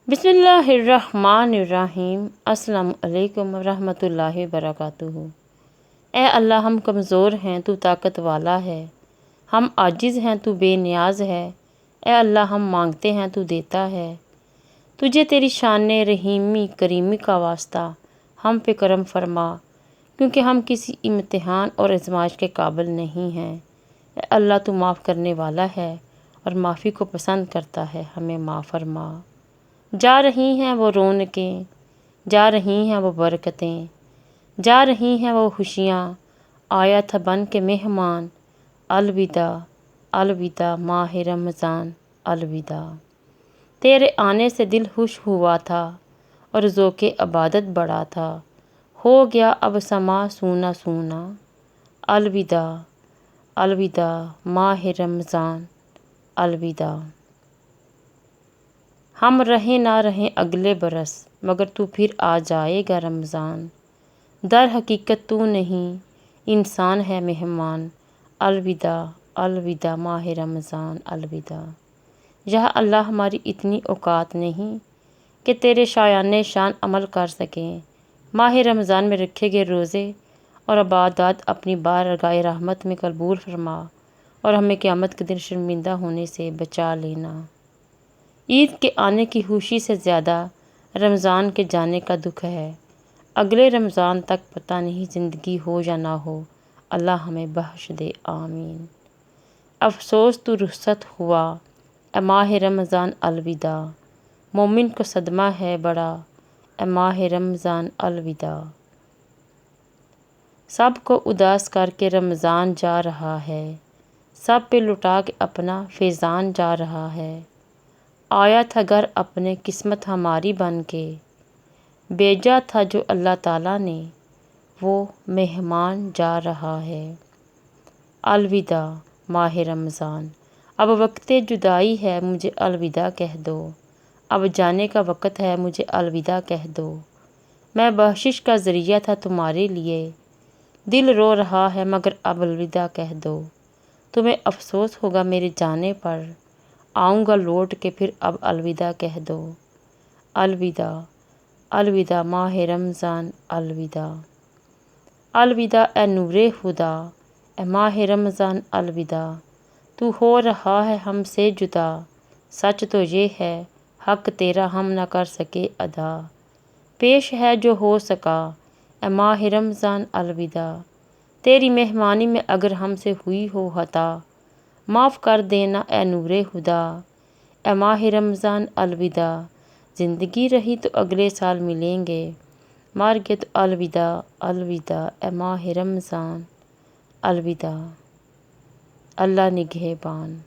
بسم اللہ الرحمن الرحیم۔ السلام علیکم ورحمۃ اللہ وبرکاتہ۔ اے اللہ، ہم کمزور ہیں، تو طاقت والا ہے، ہم عاجز ہیں، تو بے نیاز ہے۔ اے اللہ، ہم مانگتے ہیں، تو دیتا ہے۔ تجھے تیری شان رحیمی کریمی کا واسطہ ہم پہ کرم فرما، کیونکہ ہم کسی امتحان اور آزمائش کے قابل نہیں ہیں۔ اے اللہ، تو معاف کرنے والا ہے اور معافی کو پسند کرتا ہے، ہمیں معاف فرما۔ جا رہی ہیں وہ رونقیں، جا رہی ہیں وہ برکتیں، جا رہی ہیں وہ خوشیاں، آیا تھا بن کے مہمان۔ الوداع، الوداع ماہ رمضان، الوداع۔ تیرے آنے سے دل خوش ہوا تھا اور ذوق عبادت بڑھا تھا، ہو گیا اب سما سونا سونا۔ الوداع، الوداع ماہ رمضان، الوداع۔ ہم رہیں نہ رہیں اگلے برس، مگر تو پھر آ جائے گا رمضان۔ در حقیقت تو نہیں، انسان ہے مہمان۔ الوداع، الوداع ماہ رمضان، الوداع۔ یا اللہ، ہماری اتنی اوقات نہیں کہ تیرے شایان شان عمل کر سکیں۔ ماہ رمضان میں رکھے گئے روزے اور عبادات اپنی بارگاہ رحمت میں قبول فرما اور ہمیں قیامت کے دن شرمندہ ہونے سے بچا لینا۔ عید کے آنے کی خوشی سے زیادہ رمضان کے جانے کا دکھ ہے۔ اگلے رمضان تک پتہ نہیں زندگی ہو یا نہ ہو، اللہ ہمیں بخش دے، آمین۔ افسوس تو رخصت ہوا، اے ماہ رمضان الوداع، مومن کو صدمہ ہے بڑا، اے ماہ رمضان الوداع۔ سب کو اداس کر کے رمضان جا رہا ہے، سب پہ لٹا کے اپنا فیضان جا رہا ہے۔ آیا تھا گھر اپنے قسمت ہماری بن کے، بھیجا تھا جو اللہ تعالیٰ نے، وہ مہمان جا رہا ہے۔ الوداع ماہ رمضان۔ اب وقت جدائی ہے، مجھے الوداع کہہ دو، اب جانے کا وقت ہے، مجھے الوداع کہہ دو۔ میں بخشش کا ذریعہ تھا تمہارے لیے، دل رو رہا ہے مگر اب الوداع کہہ دو۔ تمہیں افسوس ہوگا میرے جانے پر، آؤں گا لوٹ کے پھر اب الوداع کہہ دو۔ الوداع، الوداع ماہ رمضان، الوداع۔ الوداع اے نور خدا، اے ماہ رمضان الوداع۔ تو ہو رہا ہے ہم سے جدا، سچ تو یہ ہے حق تیرا ہم نہ کر سکے ادا۔ پیش ہے جو ہو سکا، اے ماہ رمضان الوداع۔ تیری مہمانی میں اگر ہم سے ہوئی ہو خطا، معاف کر دینا اے نور خدا۔ اے ماہ رمضان الوداع، زندگی رہی تو اگلے سال ملیں گے، مر گئے تو الوداع، الوداع اے ماہ رمضان، الوداع۔ اللہ نگہبان۔